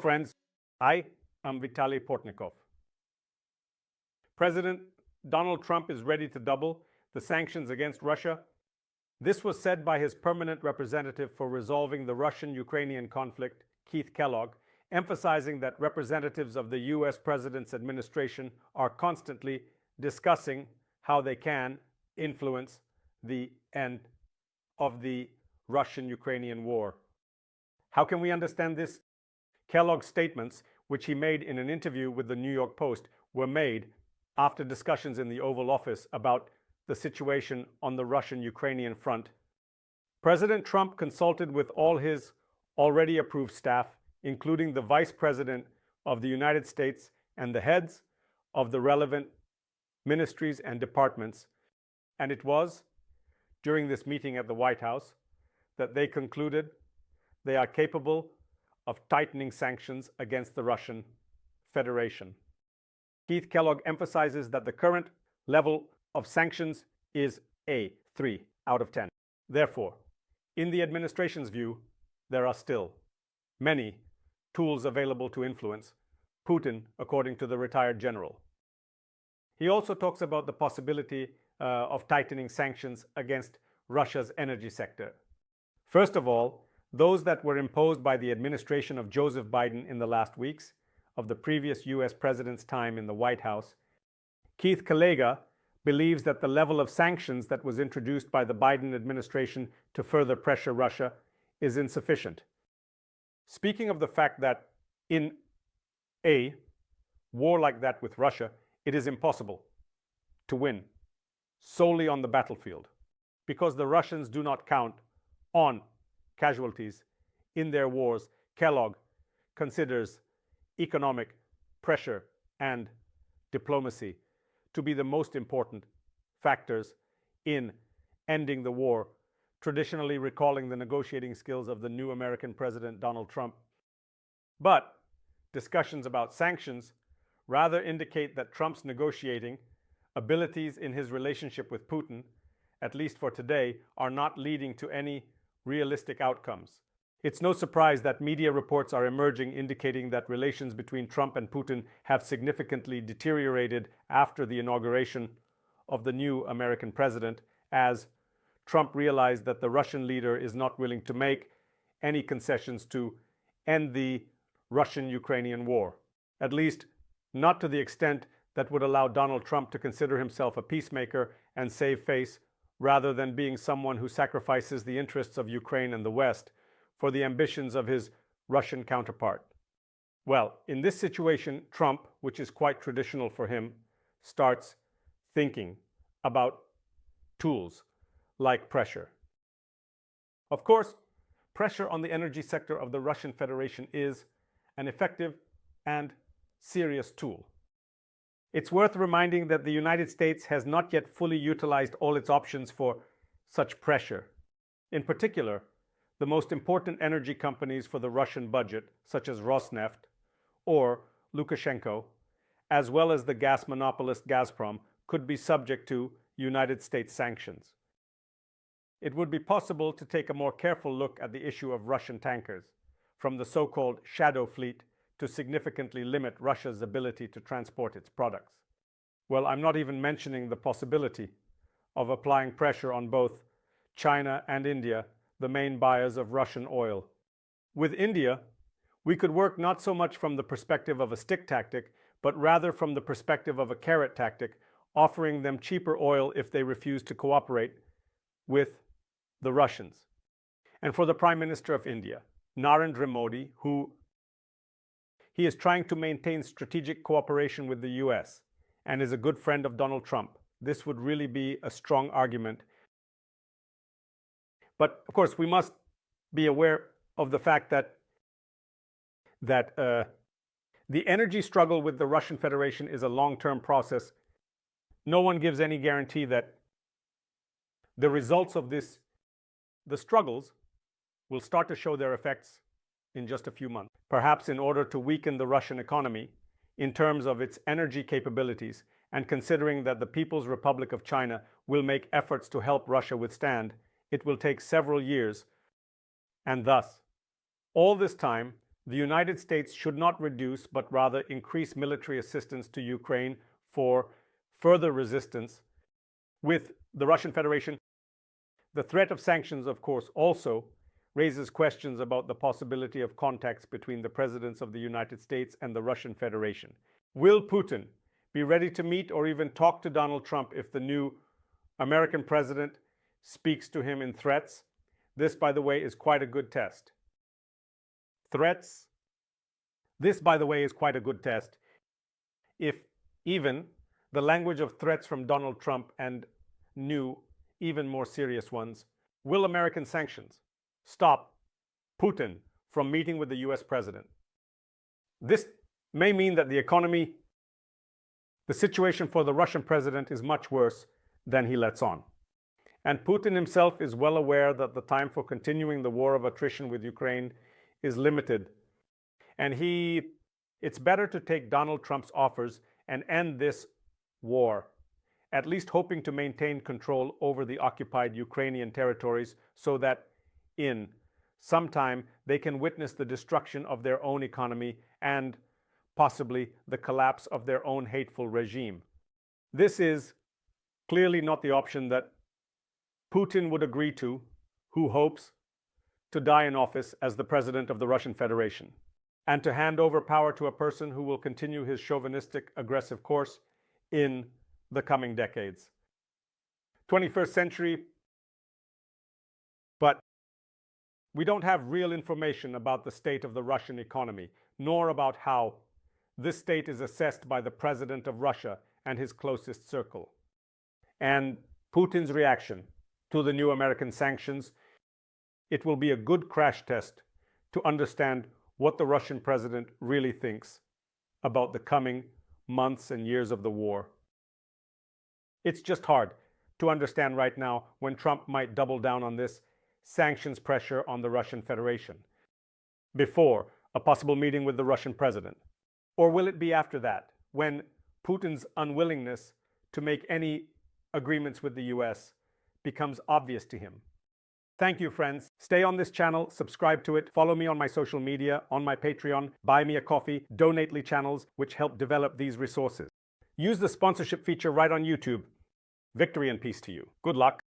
friends. I am Vitaly Portnikov. President Donald Trump is ready to double the sanctions against Russia. This was said by his permanent representative for resolving the Russian-Ukrainian conflict, Keith Kellogg, emphasizing that representatives of the U.S. President's administration are constantly discussing how they can influence the end of the Russian-Ukrainian war. How can we understand this? Kellogg's statements, which he made in an interview with the New York Post, were made after discussions in the Oval Office about the situation on the Russian-Ukrainian front. President Trump consulted with all his already approved staff, including the Vice President of the United States and the heads of the relevant ministries and departments, and it was during this meeting at the White House that they concluded they are capable of tightening sanctions against the Russian Federation. Keith Kellogg emphasizes that the current level of sanctions is a 3 out of 10. Therefore, in the administration's view, there are still many tools available to influence Putin, according to the retired general. He also talks about the possibility of tightening sanctions against Russia's energy sector. First of all, those that were imposed by the administration of Joseph Biden in the last weeks of the previous U.S. president's time in the White House. Keith Kellogg believes that the level of sanctions that was introduced by the Biden administration to further pressure Russia is insufficient. Speaking of the fact that in a war like that with Russia, it is impossible to win solely on the battlefield because the Russians do not count on casualties in their wars. Kellogg considers economic pressure and diplomacy to be the most important factors in ending the war, traditionally recalling the negotiating skills of the new American President Donald Trump. But discussions about sanctions rather indicate that Trump's negotiating abilities in his relationship with Putin, at least for today, are not leading to any realistic outcomes. It's no surprise that media reports are emerging indicating that relations between Trump and Putin have significantly deteriorated after the inauguration of the new American president, as Trump realized that the Russian leader is not willing to make any concessions to end the Russian-Ukrainian war, at least not to the extent that would allow Donald Trump to consider himself a peacemaker and save face, rather than being someone who sacrifices the interests of Ukraine and the West for the ambitions of his Russian counterpart. Well, in this situation, Trump, which is quite traditional for him, starts thinking about tools like pressure. Of course, pressure on the energy sector of the Russian Federation is an effective and serious tool. It's worth reminding that the United States has not yet fully utilized all its options for such pressure. In particular, the most important energy companies for the Russian budget, such as Rosneft or Lukashenko, as well as the gas monopolist Gazprom, could be subject to United States sanctions. It would be possible to take a more careful look at the issue of Russian tankers, from the so-called shadow fleet, to significantly limit Russia's ability to transport its products. Well, I'm not even mentioning the possibility of applying pressure on both China and India, the main buyers of Russian oil. With India, we could work not so much from the perspective of a stick tactic, but rather from the perspective of a carrot tactic, offering them cheaper oil if they refuse to cooperate with the Russians. And for the Prime Minister of India, Narendra Modi, he is trying to maintain strategic cooperation with the US and is a good friend of Donald Trump. This would really be a strong argument. But of course, we must be aware of the fact that the energy struggle with the Russian Federation is a long-term process. No one gives any guarantee that the results of the struggles, will start to show their effects in just a few months. Perhaps in order to weaken the Russian economy in terms of its energy capabilities, and considering that the People's Republic of China will make efforts to help Russia withstand, it will take several years, and thus, all this time, The United States should not reduce, but rather increase military assistance to Ukraine for further resistance with the Russian Federation. The threat of sanctions, of course, also raises questions about the possibility of contacts between the presidents of the United States and the Russian Federation. Will Putin be ready to meet or even talk to Donald Trump if the new American president speaks to him in threats? This, by the way, is quite a good test. This, by the way, is quite a good test. If even the language of threats from Donald Trump and new, even more serious ones, will American sanctions stop Putin from meeting with the US president? This may mean that the situation for the Russian president is much worse than he lets on. And Putin himself is well aware that the time for continuing the war of attrition with Ukraine is limited. And it's better to take Donald Trump's offers and end this war, at least hoping to maintain control over the occupied Ukrainian territories so that in some time they can witness the destruction of their own economy and possibly the collapse of their own hateful regime. This is clearly not the option that Putin would agree to, who hopes to die in office as the president of the Russian Federation, and to hand over power to a person who will continue his chauvinistic, aggressive course in the coming decades. 21st century, but we don't have real information about the state of the Russian economy, nor about how this state is assessed by the president of Russia and his closest circle. And Putin's reaction to the new American sanctions, it will be a good crash test to understand what the Russian president really thinks about the coming months and years of the war. It's just hard to understand right now when Trump might double down on this sanctions pressure on the Russian Federation before a possible meeting with the Russian president. Or will it be after that, when Putin's unwillingness to make any agreements with the US becomes obvious to him? Thank you, friends. Stay on this channel, subscribe to it, follow me on my social media, on my Patreon, buy me a coffee, donately channels which help develop these resources. Use the sponsorship feature right on YouTube. Victory and peace to you. Good luck.